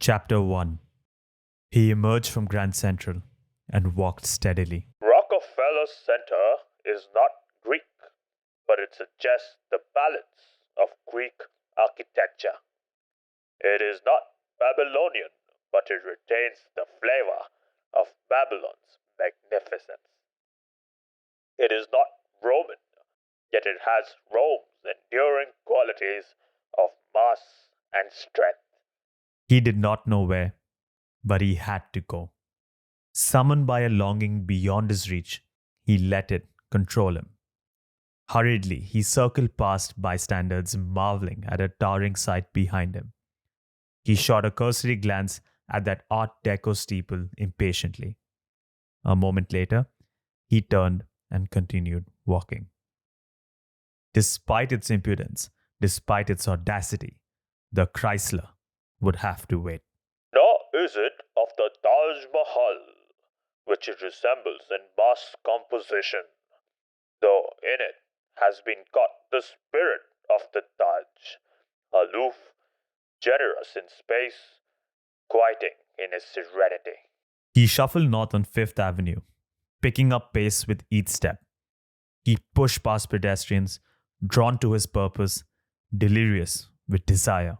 Chapter 1. He emerged from Grand Central and walked steadily. Rockefeller Center is not Greek, but it suggests the balance of Greek architecture. It is not Babylonian, but it retains the flavor of Babylon's magnificence. It is not Roman, yet it has Rome's enduring qualities of mass and strength. He did not know where, but he had to go. Summoned by a longing beyond his reach, he let it control him. Hurriedly, he circled past bystanders, marveling at a towering sight behind him. He shot a cursory glance at that Art Deco steeple impatiently. A moment later, he turned and continued walking. Despite its impudence, despite its audacity, the Chrysler would have to wait. Nor is it of the Taj Mahal, which it resembles in mass composition, though in it has been caught the spirit of the Taj, aloof, generous in space, quieting in its serenity. He shuffled north on Fifth Avenue, picking up pace with each step. He pushed past pedestrians, drawn to his purpose, delirious with desire.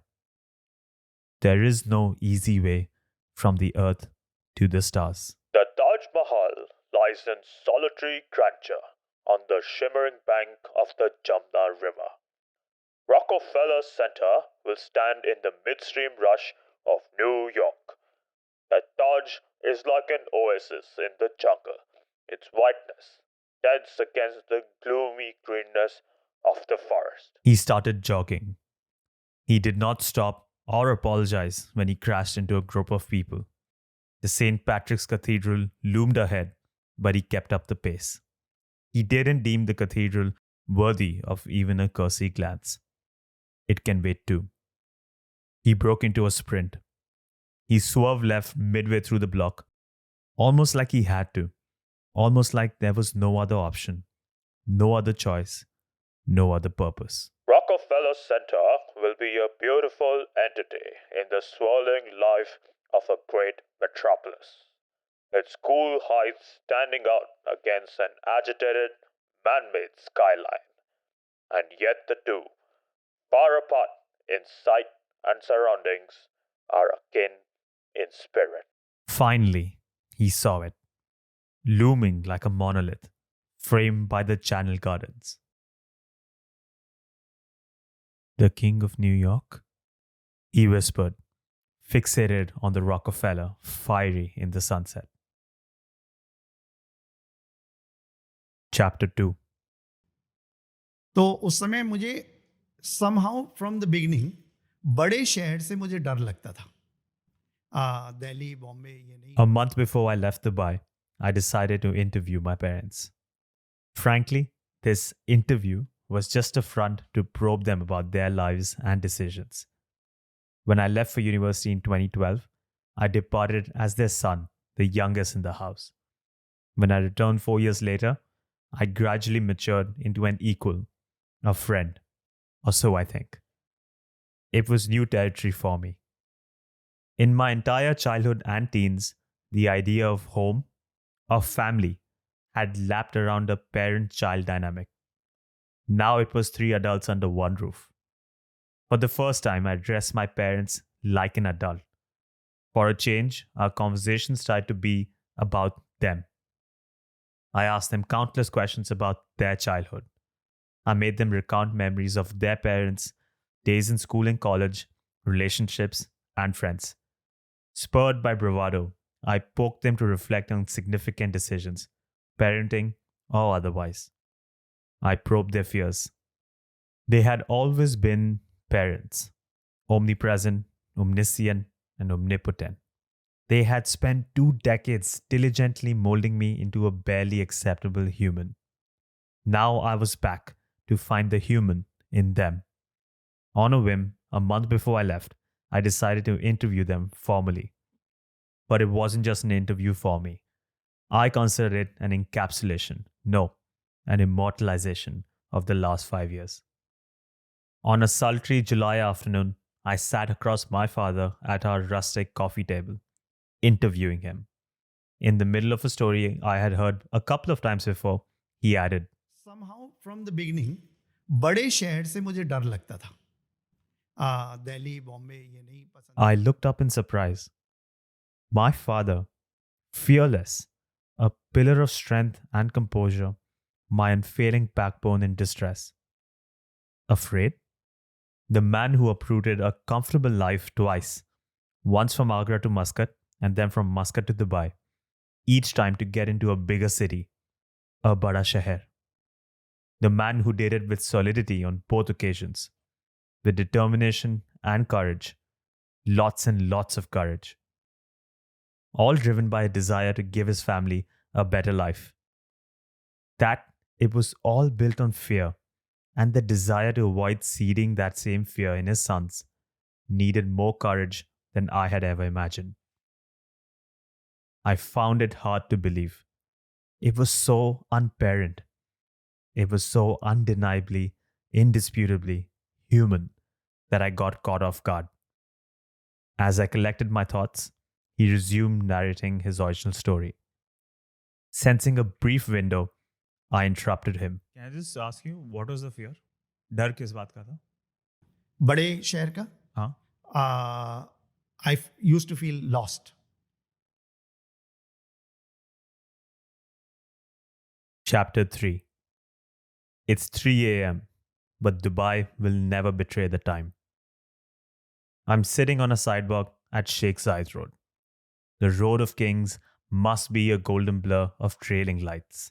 There is no easy way from the earth to the stars. The Taj Mahal lies in solitary grandeur on the shimmering bank of the Jamna River. Rockefeller Center will stand in the midstream rush of New York. The Taj is like an oasis in the jungle, its whiteness dense against the gloomy greenness of the forest. He started jogging. He did not stop or apologize when he crashed into a group of people. The St. Patrick's Cathedral loomed ahead, but he kept up the pace. He didn't deem the cathedral worthy of even a cursory glance. It can wait too. He broke into a sprint. He swerved left midway through the block, almost like he had to, almost like there was no other option, no other choice, no other purpose. Rockefeller Center will be a beautiful entity in the swirling life of a great metropolis. Its cool heights standing out against an agitated, man-made skyline. And yet the two, far apart in sight and surroundings, are akin in spirit. Finally, he saw it, looming like a monolith, framed by the Channel Gardens. The King of New York? He whispered, fixated on the Rockefeller, fiery in the sunset. Chapter 2. तो उस समय मुझे somehow from the beginning बड़े शहर से मुझे डर लगता था दिल्ली बॉम्बे ये नहीं A month before I left Dubai, I decided to interview my parents. Frankly, this interview was just a front to probe them about their lives and decisions. When I left for university in 2012, I departed as their son, the youngest in the house. When I returned 4 years later, I gradually matured into an equal, a friend, or so I think. It was new territory for me. In my entire childhood and teens, the idea of home, of family, had lapped around a parent-child dynamic. Now it was 3 adults under one roof. For the first time, I addressed my parents like an adult. For a change, our conversations tried to be about them. I asked them countless questions about their childhood. I made them recount memories of their parents, days in school and college, relationships, and friends. Spurred by bravado, I poked them to reflect on significant decisions, parenting or otherwise. I probed their fears. They had always been parents, omnipresent, omniscient, and omnipotent. They had spent 2 decades diligently molding me into a barely acceptable human. Now I was back to find the human in them. On a whim, a month before I left, I decided to interview them formally. But it wasn't just an interview for me. I considered it an encapsulation, no, an immortalization of the last 5 years. On a sultry July afternoon, I sat across my father at our rustic coffee table, interviewing him. In the middle of a story I had heard a couple of times before, he added, somehow from the beginning बड़े शहर से मुझे डर लगता था. दिल्ली बॉम्बे ये नहीं पसंद. I looked up in surprise. My father, fearless, a pillar of strength and composure, my unfailing backbone in distress. Afraid? The man who uprooted a comfortable life twice, once from Agra to Muscat and then from Muscat to Dubai, each time to get into a bigger city, a bada sheher. The man who did it with solidity on both occasions, with determination and courage, lots and lots of courage. All driven by a desire to give his family a better life. That it was all built on fear, and the desire to avoid seeding that same fear in his sons needed more courage than I had ever imagined. I found it hard to believe. It was so unparent. It was so undeniably, indisputably human that I got caught off guard. As I collected my thoughts, he resumed narrating his original story. Sensing a brief window, I interrupted him. Can I just ask you, what was the fear? डर किस बात का था? बड़े शहर का. हाँ. I used to feel lost. Chapter 3. It's 3 a.m., but Dubai will never betray the time. I'm sitting on a sidewalk at Sheikh Zayed Road. The Road of Kings must be a golden blur of trailing lights.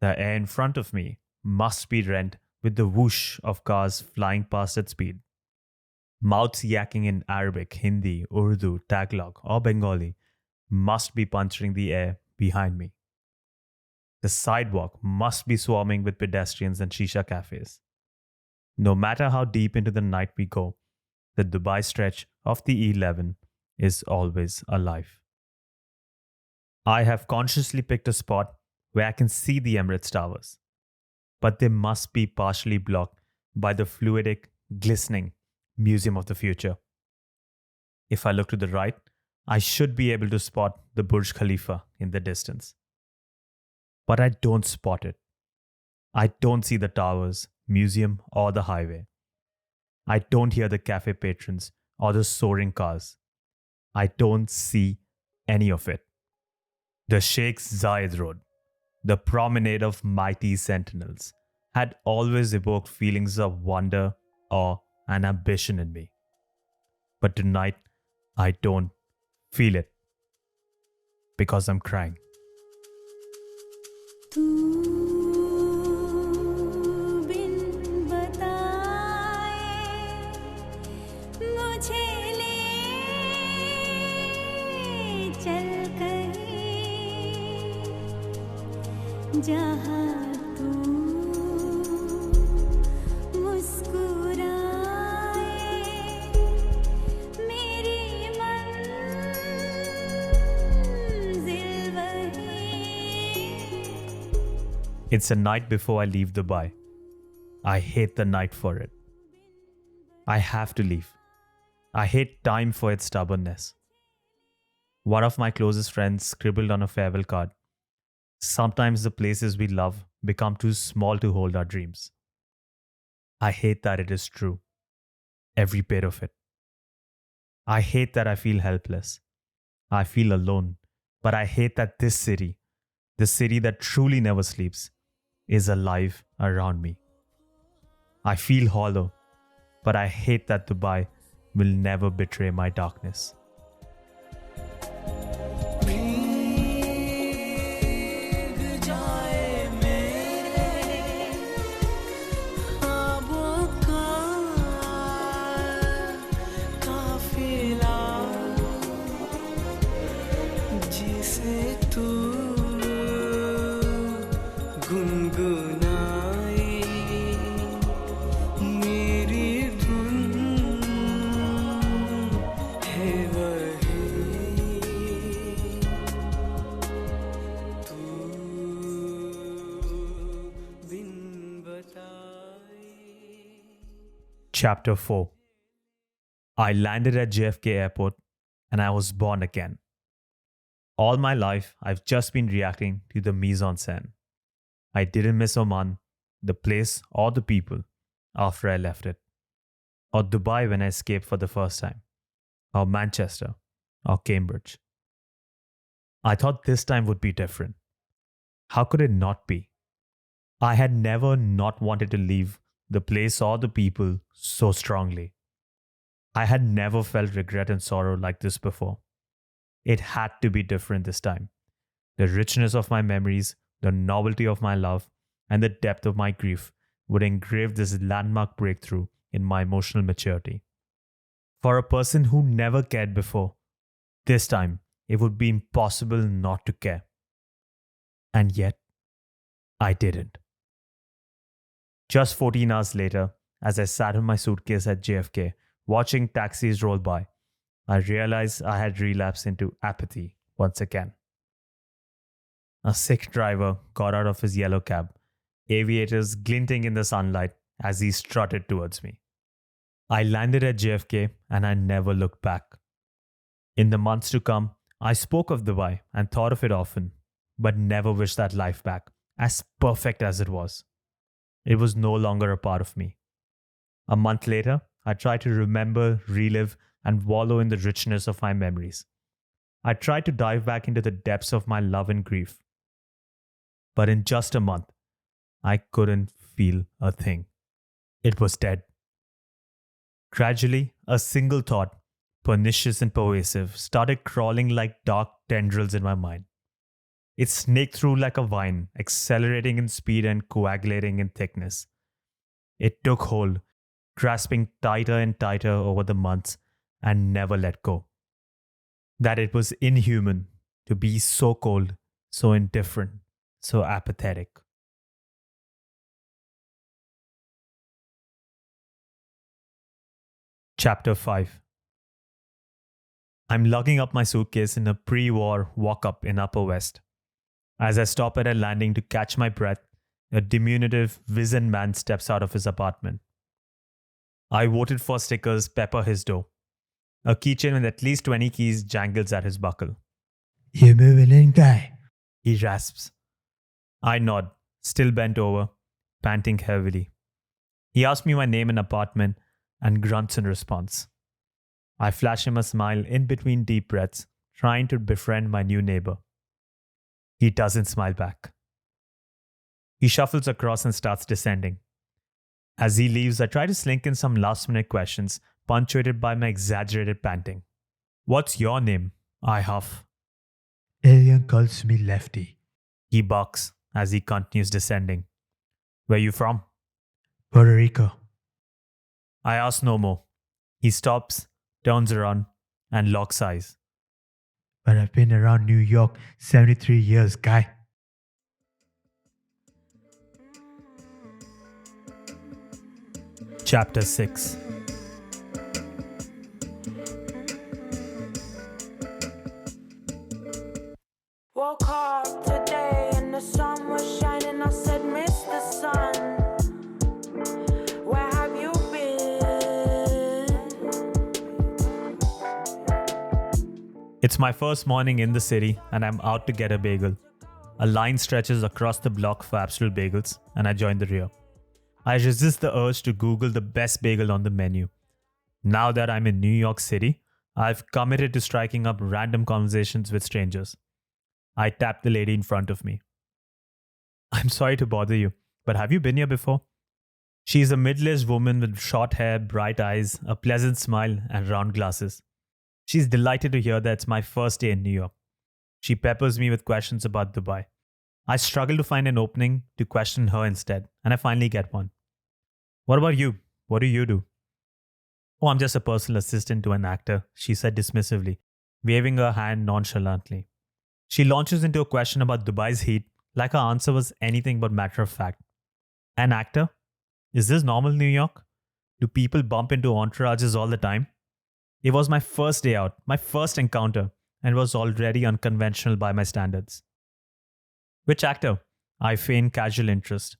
The air in front of me must be rent with the whoosh of cars flying past at speed. Mouths yakking in Arabic, Hindi, Urdu, Tagalog, or Bengali must be puncturing the air behind me. The sidewalk must be swarming with pedestrians and shisha cafes. No matter how deep into the night we go, the Dubai stretch of the E11 is always alive. I have consciously picked a spot where I can see the Emirates Towers, but they must be partially blocked by the fluidic, glistening Museum of the Future. If I look to the right, I should be able to spot the Burj Khalifa in the distance. But I don't spot it. I don't see the towers, museum, or the highway. I don't hear the cafe patrons or the soaring cars. I don't see any of it. The Sheikh Zayed Road, the promenade of mighty sentinels, had always evoked feelings of wonder, awe, and ambition in me. But tonight, I don't feel it because I'm crying. जहाँ तू मुस्कुराए मेरी मंजिल वही. It's a night before I leave Dubai. I hate the night for it. I have to leave. I hate time for its stubbornness. One of my closest friends scribbled on a farewell card, "Sometimes the places we love become too small to hold our dreams." I hate that it is true. Every bit of it. I hate that I feel helpless. I feel alone. But I hate that this city, the city that truly never sleeps, is alive around me. I feel hollow, but I hate that Dubai will never betray my darkness. Chapter 4. I landed at JFK Airport and I was born again. All my life, I've just been reacting to the mise en scène. I didn't miss Oman, the place, or the people after I left it, or Dubai when I escaped for the first time, or Manchester, or Cambridge. I thought this time would be different. How could it not be? I had never not wanted to leave the place or the people so strongly. I had never felt regret and sorrow like this before. It had to be different this time. The richness of my memories, the novelty of my love, and the depth of my grief would engrave this landmark breakthrough in my emotional maturity. For a person who never cared before, this time it would be impossible not to care. And yet, I didn't. Just 14 hours later, as I sat in my suitcase at JFK, watching taxis roll by, I realized I had relapsed into apathy once again. A sick driver got out of his yellow cab, aviators glinting in the sunlight as he strutted towards me. I landed at JFK and I never looked back. In the months to come, I spoke of Dubai and thought of it often, but never wished that life back, as perfect as it was. It was no longer a part of me. A month later, I tried to remember, relive, and wallow in the richness of my memories. I tried to dive back into the depths of my love and grief. But in just a month, I couldn't feel a thing. It was dead. Gradually, a single thought, pernicious and pervasive, started crawling like dark tendrils in my mind. It snaked through like a vine, accelerating in speed and coagulating in thickness. It took hold, grasping tighter and tighter over the months, and never let go. That it was inhuman to be so cold, so indifferent, so apathetic. Chapter 5. I'm lugging up my suitcase in a pre-war walk-up in Upper West. As I stop at a landing to catch my breath, a diminutive, wizened man steps out of his apartment. I voted for stickers pepper his door. A keychain with at least 20 keys jangles at his buckle. You moving in, guy? He rasps. I nod, still bent over, panting heavily. He asks me my name and apartment and grunts in response. I flash him a smile in between deep breaths, trying to befriend my new neighbor. He doesn't smile back. He shuffles across and starts descending. As he leaves, I try to slink in some last-minute questions, punctuated by my exaggerated panting. What's your name? I huff. Alien calls me Lefty. He barks as he continues descending. Where you from? Puerto Rico. I ask no more. He stops, turns around, and locks eyes. But I've been around New York 73 years, guy. Chapter 6. Woke up today and the sun was shining. I said, Mr. Sun, where have you been? It's my first morning in the city and I'm out to get a bagel. A line stretches across the block for Absolute Bagels and I join the rear. I resist the urge to Google the best bagel on the menu. Now that I'm in New York City, I've committed to striking up random conversations with strangers. I tap the lady in front of me. I'm sorry to bother you, but have you been here before? She's a middle-aged woman with short hair, bright eyes, a pleasant smile, and round glasses. She's delighted to hear that it's my first day in New York. She peppers me with questions about Dubai. I struggle to find an opening to question her instead, and I finally get one. What about you? What do you do? Oh, I'm just a personal assistant to an actor, she said dismissively, waving her hand nonchalantly. She launches into a question about Dubai's heat like her answer was anything but matter of fact. An actor? Is this normal New York? Do people bump into entourages all the time? It was my first day out, my first encounter, and was already unconventional by my standards. Which actor? I feign casual interest.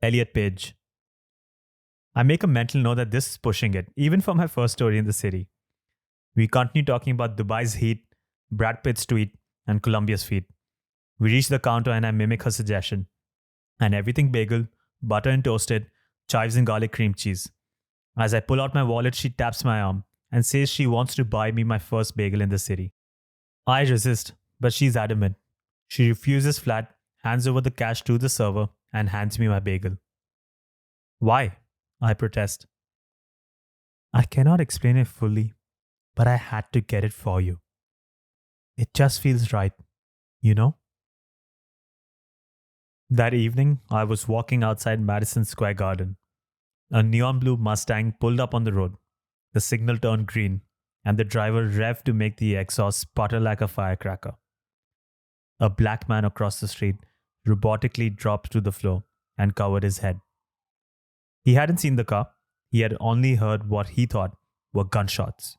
Elliot Page. I make a mental note that this is pushing it, even for my first story in the city. We continue talking about Dubai's heat, Brad Pitt's tweet, and Colombia's feet. We reach the counter and I mimic her suggestion. And everything bagel, butter and toasted, chives and garlic cream cheese. As I pull out my wallet, she taps my arm and says she wants to buy me my first bagel in the city. I resist, but she's adamant. She refuses flat, hands over the cash to the server, and hands me my bagel. Why? I protest. I cannot explain it fully, but I had to get it for you. It just feels right, you know? That evening, I was walking outside Madison Square Garden. A neon blue Mustang pulled up on the road. The signal turned green, and the driver revved to make the exhaust sputter like a firecracker. A black man across the street robotically dropped to the floor and covered his head. He hadn't seen the car, he had only heard what he thought were gunshots.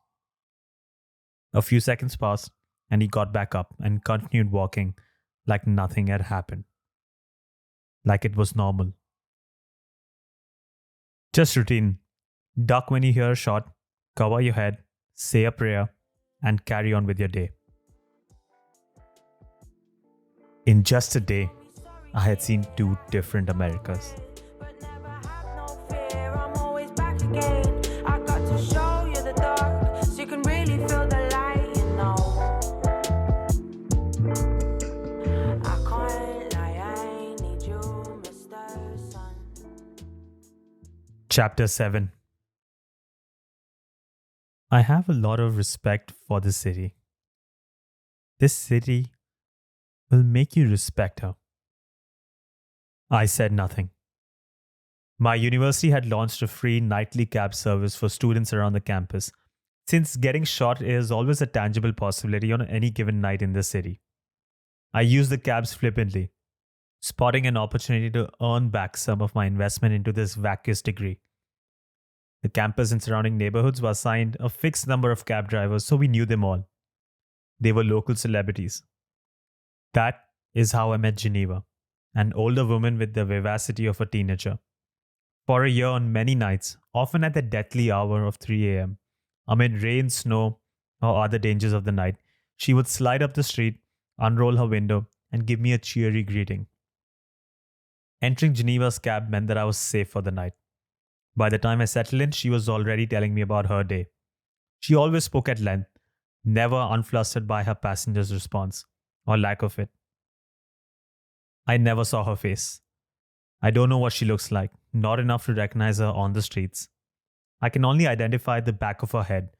A few seconds passed, and he got back up and continued walking like nothing had happened. Like it was normal. Just routine. Duck when you hear a shot, cover your head, say a prayer, and carry on with your day. In just a day, I had seen 2 different Americas. But never have no fear, I'm always back again. I got to show you the dark, so you can really feel the light, you know. I can't lie, I need you, Mr. Sun. Chapter 7. I have a lot of respect for this city. This city will make you respect her. I said nothing. My university had launched a free nightly cab service for students around the campus, since getting shot is always a tangible possibility on any given night in the city. I used the cabs flippantly, spotting an opportunity to earn back some of my investment into this vacuous degree. The campus and surrounding neighborhoods were assigned a fixed number of cab drivers, so we knew them all. They were local celebrities. That is how I met Geneva, an older woman with the vivacity of a teenager. For a year on many nights, often at the deathly hour of 3 a.m., amid rain, snow, or other dangers of the night, she would slide up the street, unroll her window, and give me a cheery greeting. Entering Geneva's cab meant that I was safe for the night. By the time I settled in, she was already telling me about her day. She always spoke at length, never unflustered by her passenger's response, or lack of it. I never saw her face. I don't know what she looks like, not enough to recognize her on the streets. I can only identify the back of her head,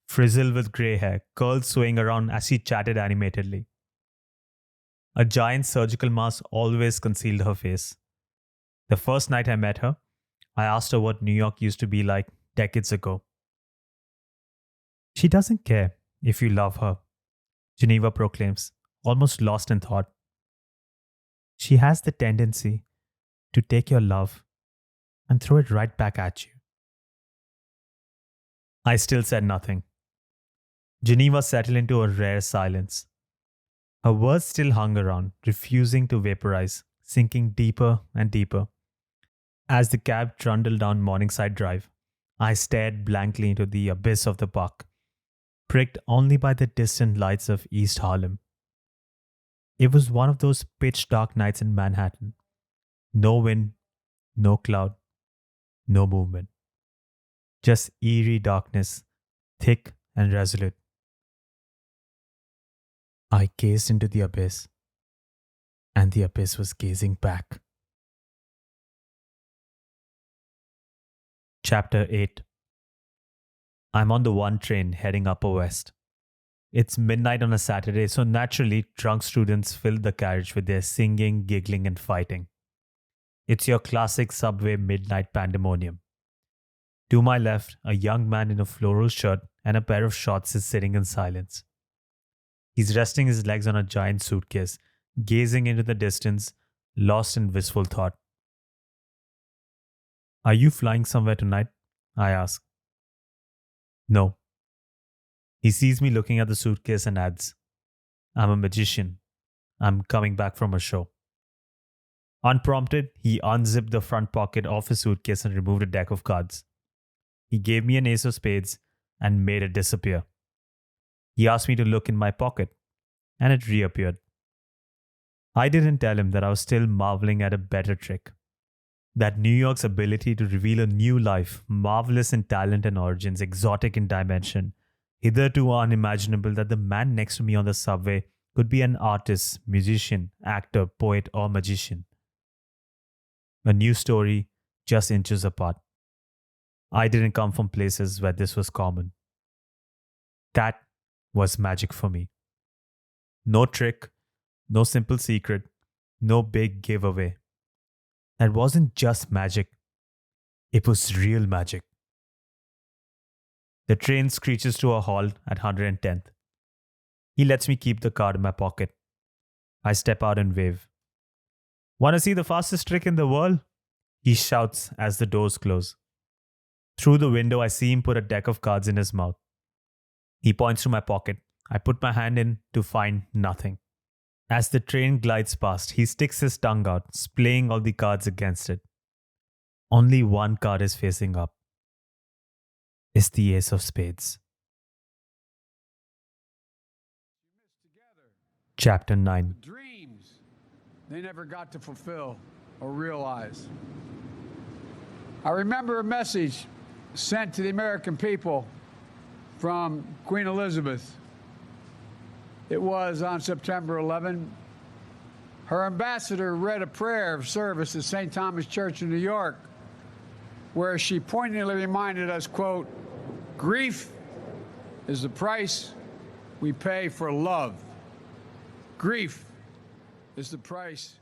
frizzled with grey hair, curls swaying around as she chatted animatedly. A giant surgical mask always concealed her face. The first night I met her, I asked her what New York used to be like decades ago. She doesn't care if you love her, Geneva proclaims, almost lost in thought. She has the tendency to take your love and throw it right back at you. I still said nothing. Geneva settled into a rare silence. Her words still hung around, refusing to vaporize, sinking deeper and deeper. As the cab trundled down Morningside Drive, I stared blankly into the abyss of the park, pricked only by the distant lights of East Harlem. It was one of those pitch-dark nights in Manhattan. No wind, no cloud, no movement. Just eerie darkness, thick and resolute. I gazed into the abyss, and the abyss was gazing back. Chapter 8. I'm on the 1 train heading Upper West. It's midnight on a Saturday, so naturally, drunk students filled the carriage with their singing, giggling, and fighting. It's your classic subway midnight pandemonium. To my left, a young man in a floral shirt and a pair of shorts is sitting in silence. He's resting his legs on a giant suitcase, gazing into the distance, lost in wistful thought. Are you flying somewhere tonight? I ask. No. He sees me looking at the suitcase and adds, I'm a magician. I'm coming back from a show. Unprompted, he unzipped the front pocket of his suitcase and removed a deck of cards. He gave me an ace of spades and made it disappear. He asked me to look in my pocket, and it reappeared. I didn't tell him that I was still marveling at a better trick. That New York's ability to reveal a new life, marvelous in talent and origins, exotic in dimension, hitherto unimaginable, that the man next to me on the subway could be an artist, musician, actor, poet, or magician. A new story just inches apart. I didn't come from places where this was common. That was magic for me. No trick, no simple secret, no big giveaway. That wasn't just magic. It was real magic. The train screeches to a halt at 110th. He lets me keep the card in my pocket. I step out and wave. "Want to see the fastest trick in the world?" He shouts as the doors close. Through the window, I see him put a deck of cards in his mouth. He points to my pocket. I put my hand in to find nothing. As the train glides past, he sticks his tongue out, splaying all the cards against it. Only one card is facing up. It's the ace of spades. Chapter 9. Dreams they never got to fulfill or realize. I remember a message sent to the American people from Queen Elizabeth. It was on September 11. Her ambassador read a prayer of service at St. Thomas Church in New York, where she poignantly reminded us, quote, "Grief is the price we pay for love. Grief is the price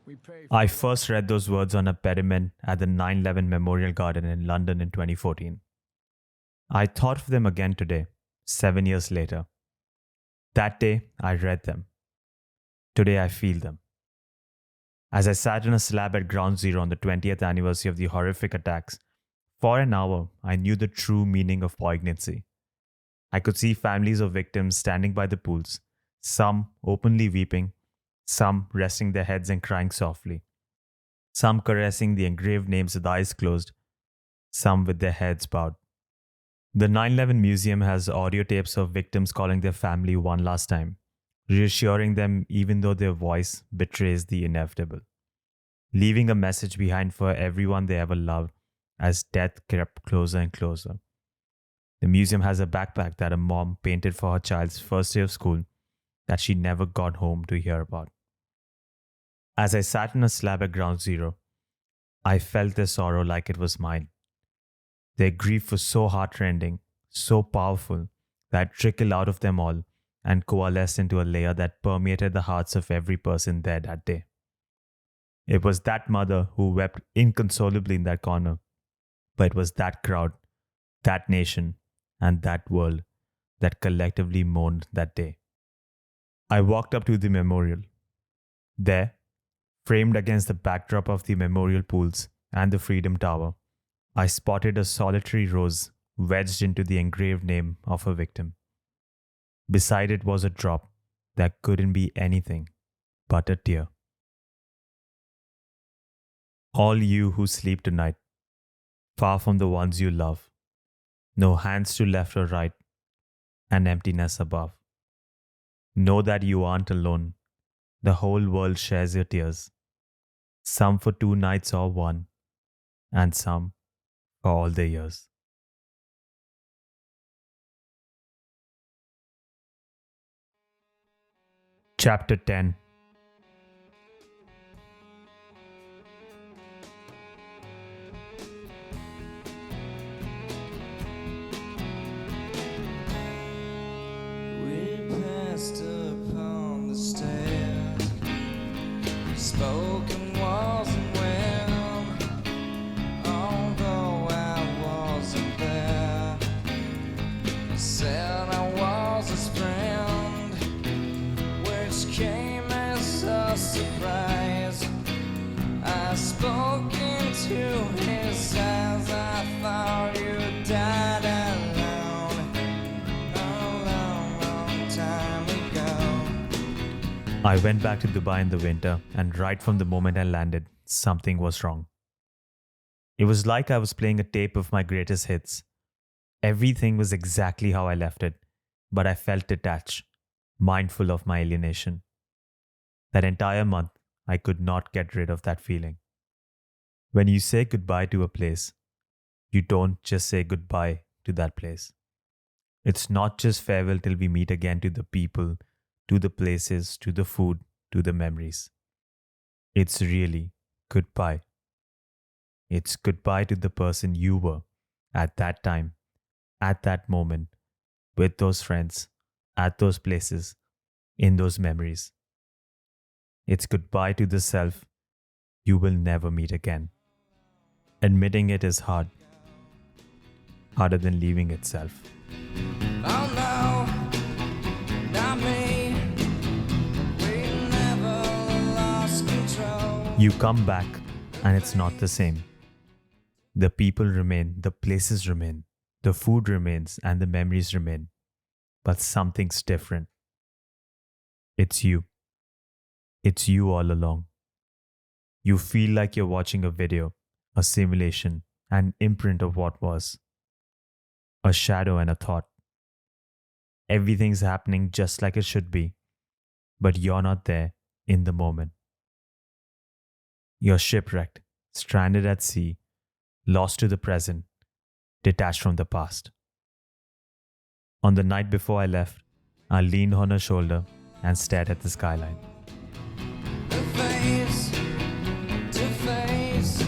we pay for I first read those words on a pediment at the 9/11 Memorial Garden in London in 2014. I thought of them again today, 7 years later. That day, I read them. Today, I feel them. As I sat in a slab at Ground Zero on the 20th anniversary of the horrific attacks, for an hour, I knew the true meaning of poignancy. I could see families of victims standing by the pools, some openly weeping, some resting their heads and crying softly, some caressing the engraved names with eyes closed, some with their heads bowed. The 9/11 Museum has audio tapes of victims calling their family one last time, reassuring them even though their voice betrays the inevitable, leaving a message behind for everyone they ever loved as death crept closer and closer. The museum has a backpack that a mom painted for her child's first day of school that she never got home to hear about. As I sat in a slab at Ground Zero, I felt their sorrow like it was mine. Their grief was so heartrending, so powerful, that it trickled out of them all and coalesced into a layer that permeated the hearts of every person there that day. It was that mother who wept inconsolably in that corner, but it was that crowd, that nation, and that world that collectively mourned that day. I walked up to the memorial. There, framed against the backdrop of the memorial pools and the Freedom Tower, I spotted a solitary rose wedged into the engraved name of a victim. Beside it was a drop that couldn't be anything but a tear. All you who sleep tonight, far from the ones you love, no hands to left or right, and emptiness above. Know that you aren't alone. The whole world shares your tears, some for 2 nights or 1, and some for all the years. Chapter 10. We passed upon the stair, spoken walls and wind, although I wasn't there. Said I was his friend, which came I went back to Dubai in the winter, and right from the moment I landed, something was wrong. It was like I was playing a tape of my greatest hits. Everything was exactly how I left it, but I felt detached, mindful of my alienation. That entire month, I could not get rid of that feeling. When you say goodbye to a place, you don't just say goodbye to that place. It's not just farewell till we meet again to the people, to the places, to the food, to the memories. It's really goodbye. It's goodbye to the person you were at that time, at that moment, with those friends, at those places, in those memories. It's goodbye to the self you will never meet again. Admitting it is hard, harder than leaving itself. Oh no, not me. We never lost control. You come back and it's not the same. The people remain, the places remain, the food remains, and the memories remain. But something's different. It's you. It's you all along. You feel like you're watching a video, a simulation, an imprint of what was, a shadow and a thought. Everything's happening just like it should be, but you're not there in the moment. You're shipwrecked, stranded at sea, lost to the present, detached from the past. On the night before I left, I leaned on her shoulder and stared at the skyline. The face to face of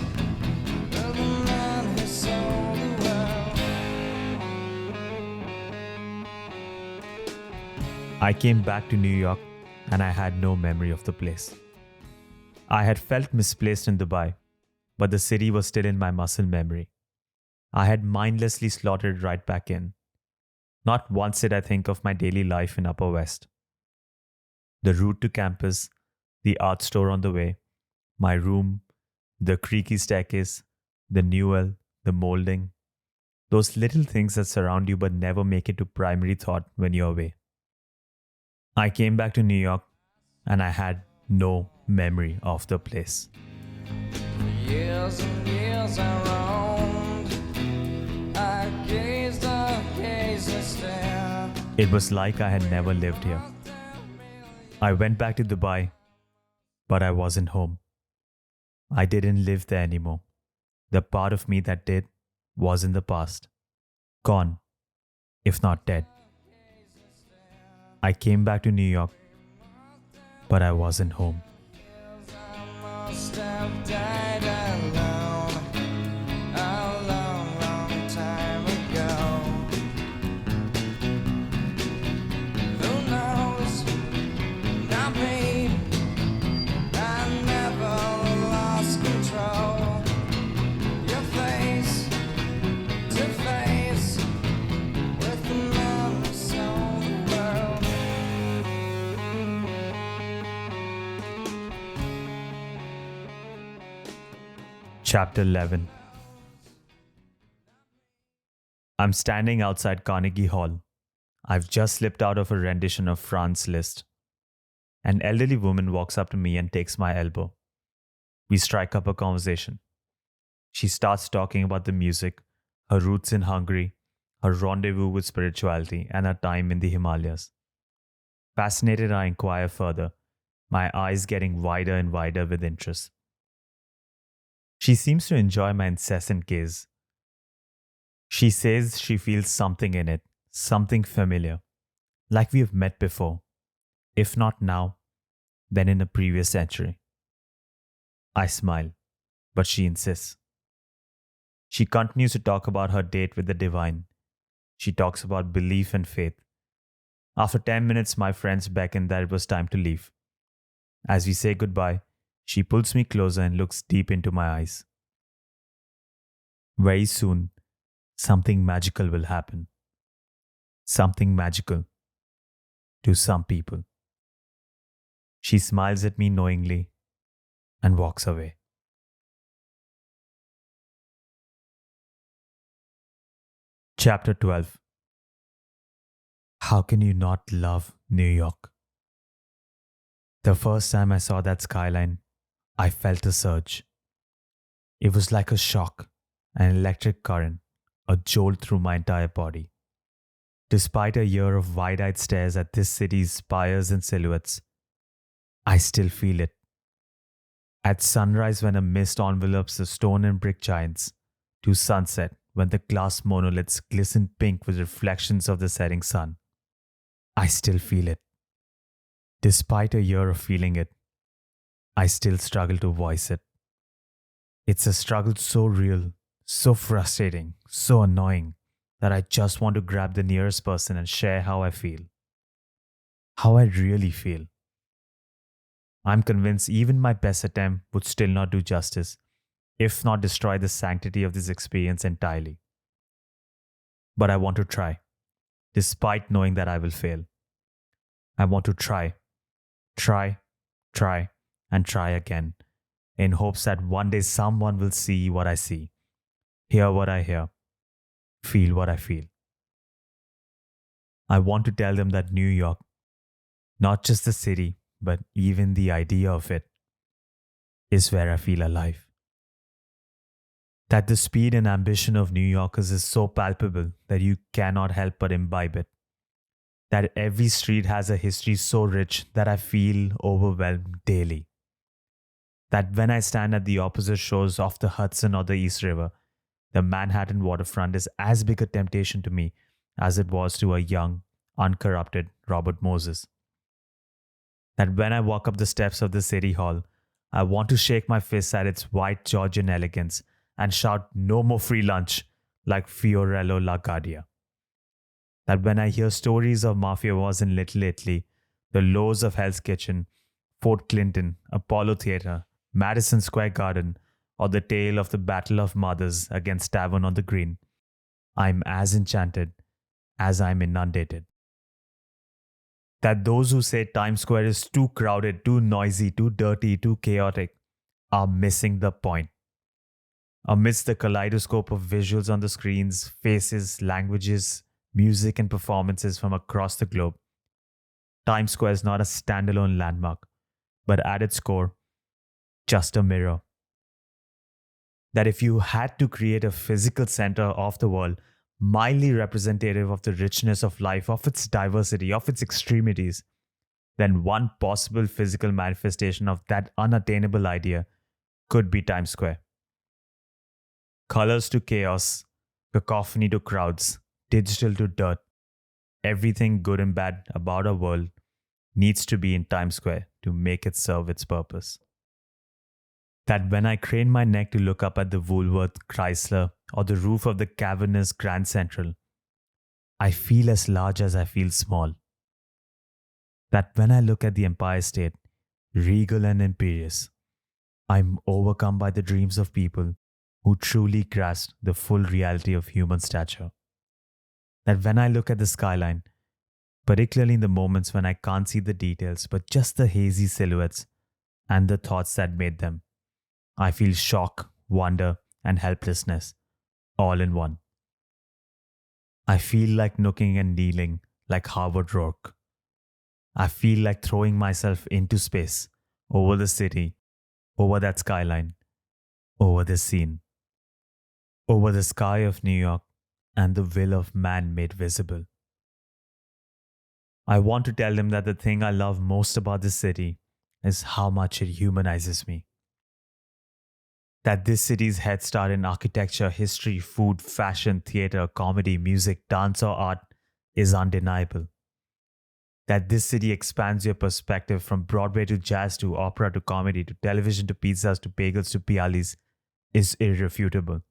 the man who sold the world. I came back to New York and I had no memory of the place. I had felt misplaced in Dubai, but the city was still in my muscle memory. I had mindlessly slotted right back in. Not once did I think of my daily life in Upper West. The route to campus, the art store on the way, my room, the creaky staircase, the newel, the molding. Those little things that surround you but never make it to primary thought when you're away. I came back to New York and I had no memory of the place. Years and years I roamed. I gazed a hazy stare. It was like I had never lived here. I went back to Dubai, but I wasn't home. I didn't live there anymore. The part of me that did was in the past. Gone, if not dead. I came back to New York, but I wasn't home. I must have died alone a long, long time ago. Who knows? Not me. I never lost control. Your face to face with the man who sold the world. Chapter 11. I'm standing outside Carnegie Hall. I've just slipped out of a rendition of Franz Liszt. An elderly woman walks up to me and takes my elbow. We strike up a conversation. She starts talking about the music, her roots in Hungary, her rendezvous with spirituality, and her time in the Himalayas. Fascinated, I inquire further, my eyes getting wider and wider with interest. She seems to enjoy my incessant gaze. She says she feels something in it, something familiar, like we have met before. If not now, then in a previous century. I smile, but she insists. She continues to talk about her date with the divine. She talks about belief and faith. After 10 minutes, my friends beckon that it was time to leave. As we say goodbye, she pulls me closer and looks deep into my eyes. Very soon, something magical will happen. Something magical to some people. She smiles at me knowingly and walks away. Chapter 12. How can you not love New York? The first time I saw that skyline, I felt a surge. It was like a shock, an electric current, a jolt through my entire body. Despite a year of wide-eyed stares at this city's spires and silhouettes, I still feel it. At sunrise when a mist envelops the stone and brick giants, to sunset when the glass monoliths glisten pink with reflections of the setting sun, I still feel it. Despite a year of feeling it, I still struggle to voice it. It's a struggle so real, so frustrating, so annoying that I just want to grab the nearest person and share how I feel. How I really feel. I'm convinced even my best attempt would still not do justice, if not destroy the sanctity of this experience entirely. But I want to try, despite knowing that I will fail. I want to try, and try again, in hopes that one day someone will see what I see, hear what I hear, feel what I feel. I want to tell them that New York, not just the city, but even the idea of it, is where I feel alive. That the speed and ambition of New Yorkers is so palpable that you cannot help but imbibe it. That every street has a history so rich that I feel overwhelmed daily. That when I stand at the opposite shores of the Hudson or the East River, the Manhattan waterfront is as big a temptation to me as it was to a young, uncorrupted Robert Moses. That when I walk up the steps of the City Hall, I want to shake my fist at its white Georgian elegance and shout "No more free lunch" like Fiorello LaGuardia. That when I hear stories of mafia wars in Little Italy, the lows of Hell's Kitchen, Fort Clinton, Apollo Theatre, Madison Square Garden, or the tale of the Battle of Mothers against Tavern on the Green, I'm as enchanted as I'm inundated. That those who say Times Square is too crowded, too noisy, too dirty, too chaotic are missing the point. Amidst the kaleidoscope of visuals on the screens, faces, languages, music and performances from across the globe, Times Square is not a standalone landmark, but at its core, just a mirror. That if you had to create a physical center of the world, mildly representative of the richness of life, of its diversity, of its extremities, then one possible physical manifestation of that unattainable idea could be Times Square. Colors to chaos, cacophony to crowds, digital to dirt, everything good and bad about our world needs to be in Times Square to make it serve its purpose. That when I crane my neck to look up at the Woolworth, Chrysler, or the roof of the cavernous Grand Central, I feel as large as I feel small. That when I look at the Empire State, regal and imperious, I'm overcome by the dreams of people who truly grasp the full reality of human stature. That when I look at the skyline, particularly in the moments when I can't see the details but just the hazy silhouettes and the thoughts that made them, I feel shock, wonder, and helplessness, all in one. I feel like nooking and kneeling like Howard Rourke. I feel like throwing myself into space, over the city, over that skyline, over this scene, over the sky of New York and the will of man made visible. I want to tell them that the thing I love most about this city is how much it humanizes me. That this city's head start in architecture, history, food, fashion, theatre, comedy, music, dance, or art is undeniable. That this city expands your perspective from Broadway to jazz to opera to comedy to television to pizzas to bagels to pialis is irrefutable.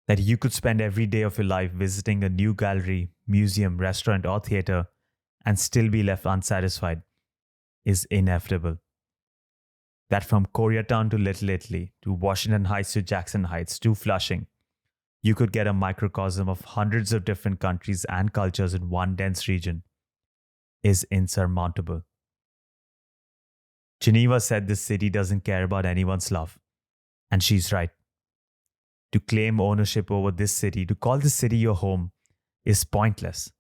That you could spend every day of your life visiting a new gallery, museum, restaurant, or theatre and still be left unsatisfied is inevitable. That from Koreatown to Little Italy, to Washington Heights to Jackson Heights, to Flushing, you could get a microcosm of hundreds of different countries and cultures in one dense region is insurmountable. Geneva said this city doesn't care about anyone's love, and she's right. To claim ownership over this city, to call this city your home, is pointless.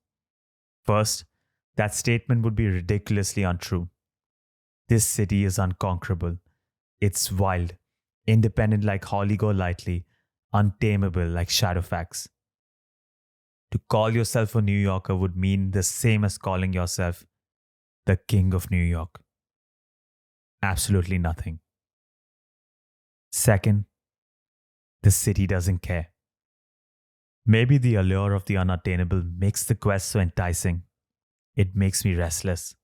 First, that statement would be ridiculously untrue. This city is unconquerable. It's wild, independent like Holly Golightly, untamable like Shadowfax. To call yourself a New Yorker would mean the same as calling yourself the King of New York. Absolutely nothing. Second, the city doesn't care. Maybe the allure of the unattainable makes the quest so enticing. It makes me restless,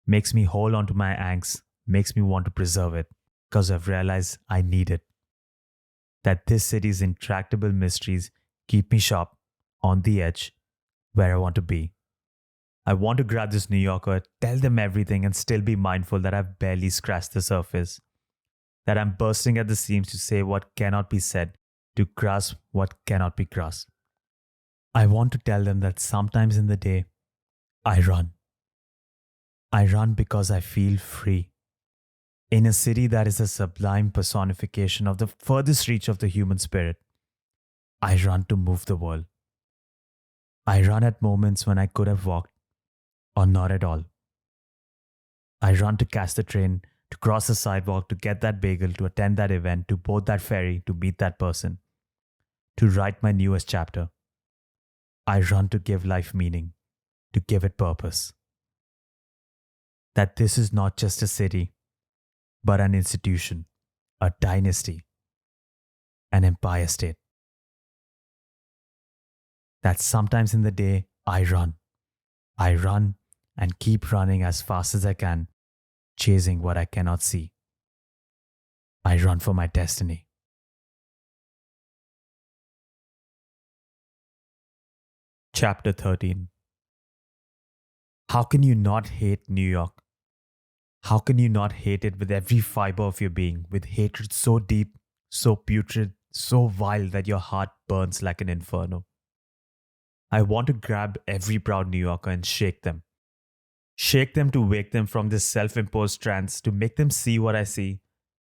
makes me hold on to my angst, makes me want to preserve it, because I've realized I need it. That this city's intractable mysteries keep me sharp, on the edge, where I want to be. I want to grab this New Yorker, tell them everything, and still be mindful that I've barely scratched the surface. That I'm bursting at the seams to say what cannot be said, to grasp what cannot be grasped. I want to tell them that sometimes in the day, I run. I run because I feel free. In a city that is a sublime personification of the furthest reach of the human spirit, I run to move the world. I run at moments when I could have walked, or not at all. I run to catch the train, to cross the sidewalk, to get that bagel, to attend that event, to board that ferry, to meet that person, to write my newest chapter. I run to give life meaning, to give it purpose. That this is not just a city, but an institution, a dynasty, an empire state. That sometimes in the day, I run and keep running as fast as I can, chasing what I cannot see. I run for my destiny. Chapter 13. How can you not hate New York? How can you not hate it with every fiber of your being, with hatred so deep, so putrid, so vile that your heart burns like an inferno? I want to grab every proud New Yorker and shake them. Shake them to wake them from this self-imposed trance, to make them see what I see,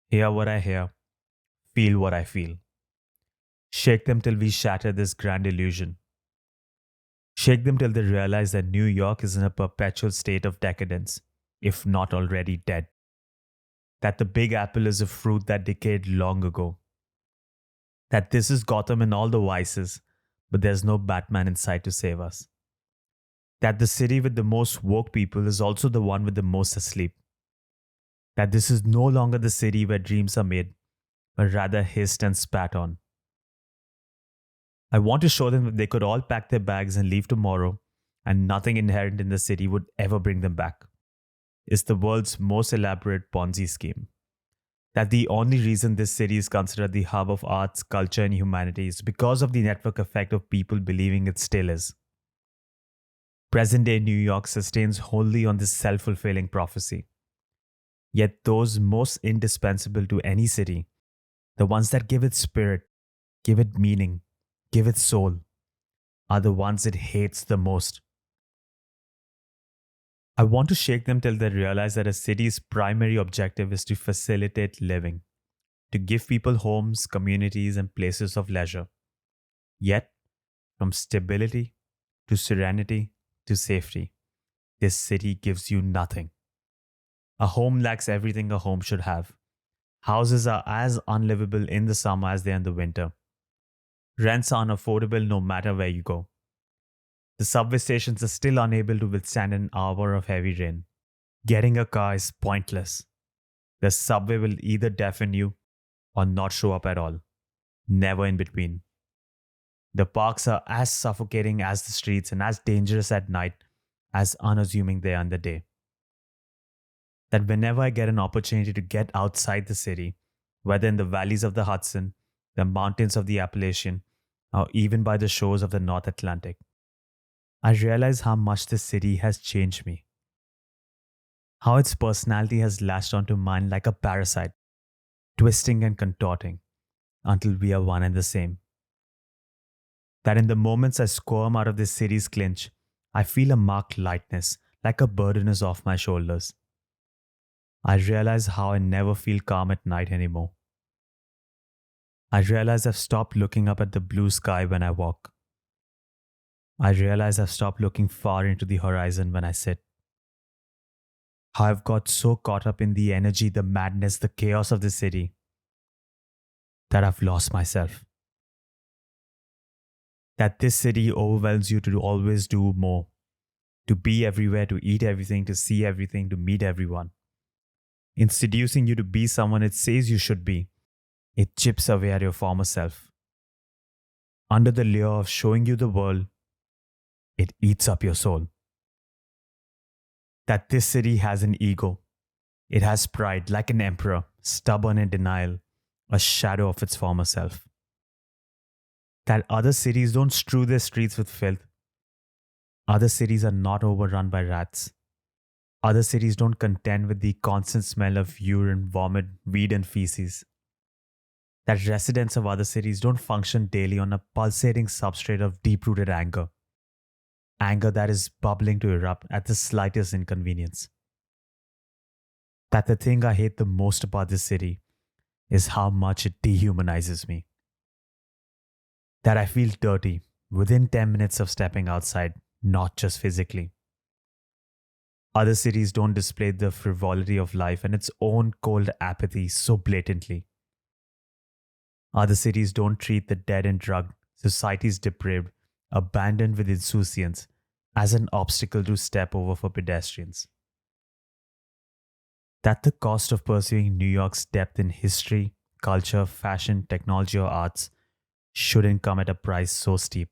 hear what I hear, feel what I feel. Shake them till we shatter this grand illusion. Shake them till they realize that New York is in a perpetual state of decadence, if not already dead. That the Big Apple is a fruit that decayed long ago. That this is Gotham and all the vices, but there's no Batman in sight to save us. That the city with the most woke people is also the one with the most asleep. That this is no longer the city where dreams are made, but rather hissed and spat on. I want to show them that they could all pack their bags and leave tomorrow, and nothing inherent in the city would ever bring them back. It's the world's most elaborate Ponzi scheme. That the only reason this city is considered the hub of arts, culture, and humanity is because of the network effect of people believing it still is. Present-day New York sustains wholly on this self-fulfilling prophecy. Yet those most indispensable to any city, the ones that give it spirit, give it meaning, give it soul, are the ones it hates the most. I want to shake them till they realize that a city's primary objective is to facilitate living, to give people homes, communities, and places of leisure. Yet, from stability to serenity to safety, this city gives you nothing. A home lacks everything a home should have. Houses are as unlivable in the summer as they are in the winter. Rents are unaffordable no matter where you go. The subway stations are still unable to withstand an hour of heavy rain. Getting a car is pointless. The subway will either deafen you or not show up at all. Never in between. The parks are as suffocating as the streets and as dangerous at night as unassuming they are in the day. That whenever I get an opportunity to get outside the city, whether in the valleys of the Hudson, the mountains of the Appalachian, or even by the shores of the North Atlantic, I realize how much this city has changed me. How its personality has latched onto mine like a parasite, twisting and contorting until we are one and the same. That in the moments I squirm out of this city's clinch, I feel a marked lightness, like a burden is off my shoulders. I realize how I never feel calm at night anymore. I realize I've stopped looking up at the blue sky when I walk. I realize I've stopped looking far into the horizon when I sit. how I've got so caught up in the energy, the madness, the chaos of the city that I've lost myself. That this city overwhelms you to always do more, to be everywhere, to eat everything, to see everything, to meet everyone. In seducing you to be someone it says you should be, it chips away at your former self. Under the lure of showing you the world, it eats up your soul. That this city has an ego. It has pride like an emperor, stubborn in denial, a shadow of its former self. That other cities don't strew their streets with filth. Other cities are not overrun by rats. Other cities don't contend with the constant smell of urine, vomit, weed, and feces. That residents of other cities don't function daily on a pulsating substrate of deep-rooted anger. Anger that is bubbling to erupt at the slightest inconvenience. That the thing I hate the most about this city is how much it dehumanizes me. That I feel dirty within 10 minutes of stepping outside, not just physically. Other cities don't display the frivolity of life and its own cold apathy so blatantly. Other cities don't treat the dead and drugged, society's depraved, abandoned with insouciance as an obstacle to step over for pedestrians. That the cost of pursuing New York's depth in history, culture, fashion, technology, or arts shouldn't come at a price so steep.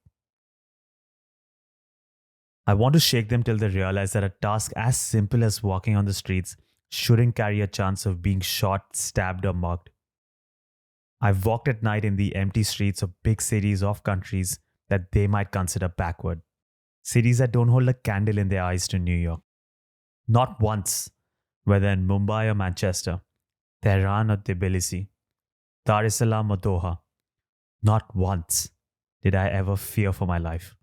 I want to shake them till they realize that a task as simple as walking on the streets shouldn't carry a chance of being shot, stabbed, or mugged. I've walked at night in the empty streets of big cities of countries that they might consider backward. Cities that don't hold a candle in their eyes to New York. Not once, whether in Mumbai or Manchester, Tehran or Tbilisi, Dar es Salaam or Doha, not once did I ever fear for my life.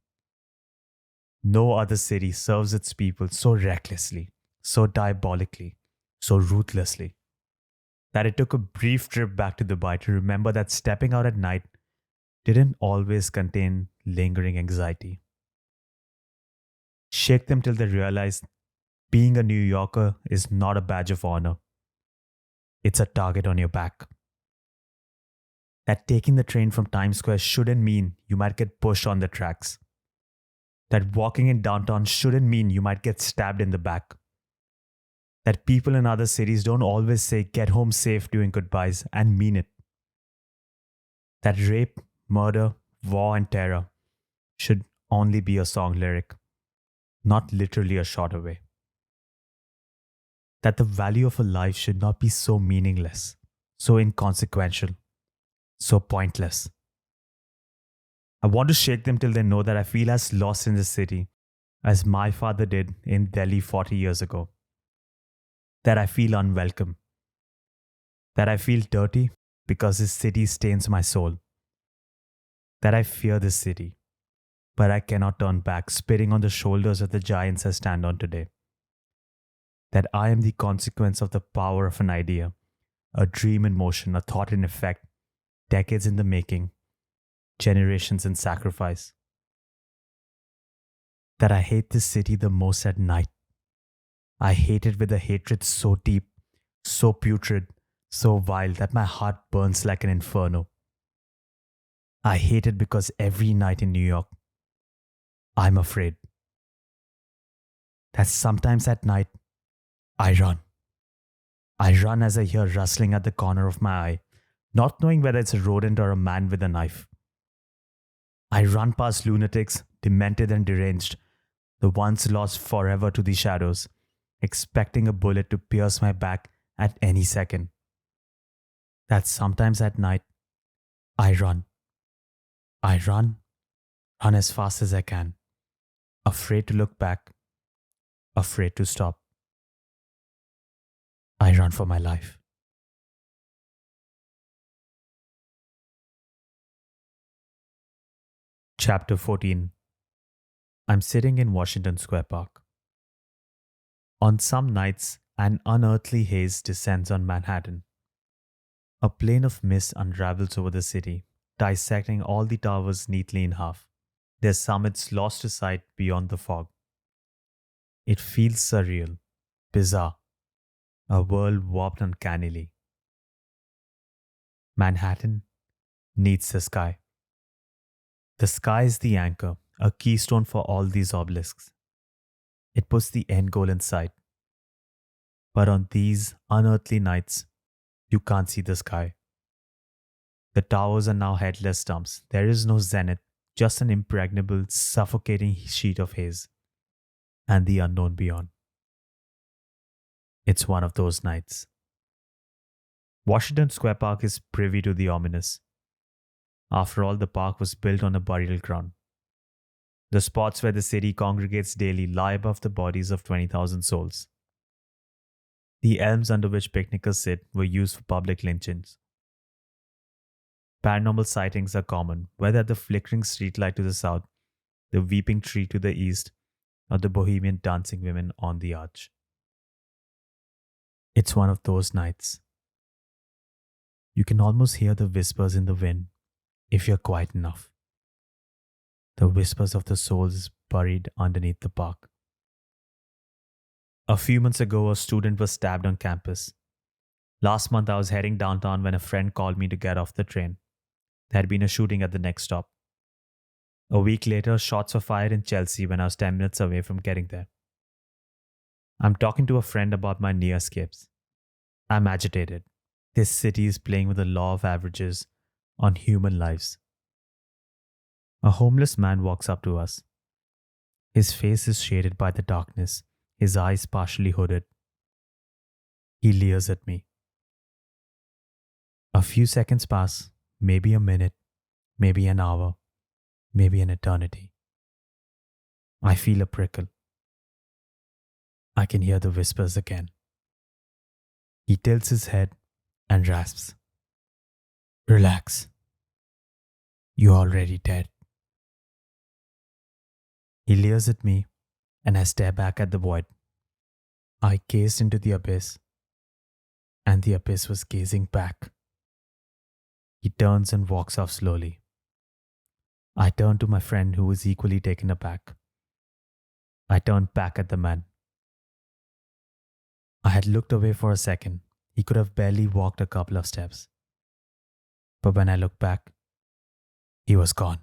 No other city serves its people so recklessly, so diabolically, so ruthlessly, that it took a brief trip back to Dubai to remember that stepping out at night didn't always contain lingering anxiety. Shake them till they realize being a New Yorker is not a badge of honor. It's a target on your back. That taking the train from Times Square shouldn't mean you might get pushed on the tracks. That walking in downtown shouldn't mean you might get stabbed in the back. That people in other cities don't always say get home safe during goodbyes and mean it. That rape, murder, war, and terror should only be a song lyric, not literally a shot away. That the value of a life should not be so meaningless, so inconsequential, so pointless. I want to shake them till they know that I feel as lost in this city as my father did in Delhi 40 years ago. That I feel unwelcome. That I feel dirty because this city stains my soul. That I fear this city, but I cannot turn back, spitting on the shoulders of the giants I stand on today. That I am the consequence of the power of an idea, a dream in motion, a thought in effect, decades in the making, generations in sacrifice. That I hate this city the most at night. I hate it with a hatred so deep, so putrid, so vile that my heart burns like an inferno. I hate it because every night in New York, I'm afraid. That sometimes at night, I run. I run as I hear rustling at the corner of my eye, not knowing whether it's a rodent or a man with a knife. I run past lunatics, demented and deranged, the ones lost forever to the shadows, expecting a bullet to pierce my back at any second. That sometimes at night, I run. I run as fast as I can, afraid to look back, afraid to stop. I run for my life. Chapter 14. I'm sitting in Washington Square Park. On some nights, an unearthly haze descends on Manhattan. A plain of mist unravels over the city, dissecting all the towers neatly in half, their summits lost to sight beyond the fog. It feels surreal, bizarre, a world warped uncannily. Manhattan needs the sky. The sky is the anchor, a keystone for all these obelisks. It puts the end goal in sight. But on these unearthly nights, you can't see the sky. The towers are now headless stumps. There is no zenith, just an impregnable, suffocating sheet of haze. And the unknown beyond. It's one of those nights. Washington Square Park is privy to the ominous. After all, the park was built on a burial ground. The spots where the city congregates daily lie above the bodies of 20,000 souls. The elms under which picnickers sit were used for public lynchings. Paranormal sightings are common, whether the flickering streetlight to the south, the weeping tree to the east, or the bohemian dancing women on the arch. It's one of those nights. You can almost hear the whispers in the wind if you're quiet enough. The whispers of the souls buried underneath the park. A few months ago, a student was stabbed on campus. Last month, I was heading downtown when a friend called me to get off the train. There had been a shooting at the next stop. A week later, shots were fired in Chelsea when I was 10 minutes away from getting there. I'm talking to a friend about my near escapes. I'm agitated. This city is playing with the law of averages on human lives. A homeless man walks up to us. His face is shaded by the darkness, his eyes partially hooded. He leers at me. A few seconds pass, maybe a minute, maybe an hour, maybe an eternity. I feel a prickle. I can hear the whispers again. He tilts his head and rasps. Relax. You're already dead. He leers at me, and I stare back at the void. I gazed into the abyss, and the abyss was gazing back. He turns and walks off slowly. I turn to my friend who was equally taken aback. I turned back at the man. I had looked away for a second. He could have barely walked a couple of steps. But when I looked back, he was gone.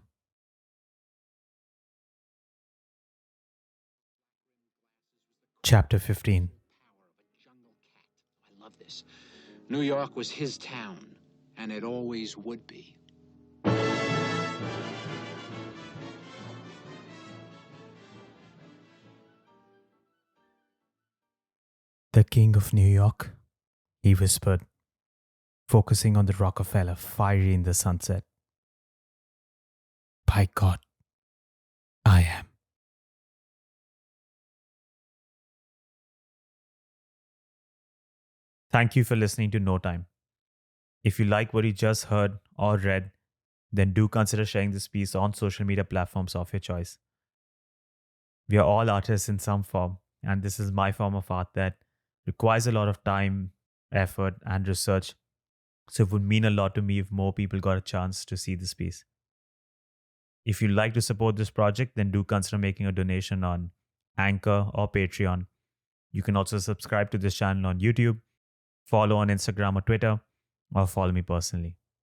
Chapter 15. I love this. New York was his town, and it always would be. The King of New York, he whispered, focusing on the Rockefeller fiery in the sunset. By God, I am. Thank you for listening to No Time. If you like what you just heard or read, then do consider sharing this piece on social media platforms of your choice. We are all artists in some form, and this is my form of art that requires a lot of time, effort, and research. So it would mean a lot to me if more people got a chance to see this piece. If you'd like to support this project, then do consider making a donation on Anchor or Patreon. You can also subscribe to this channel on YouTube, follow on Instagram or Twitter, or follow me personally.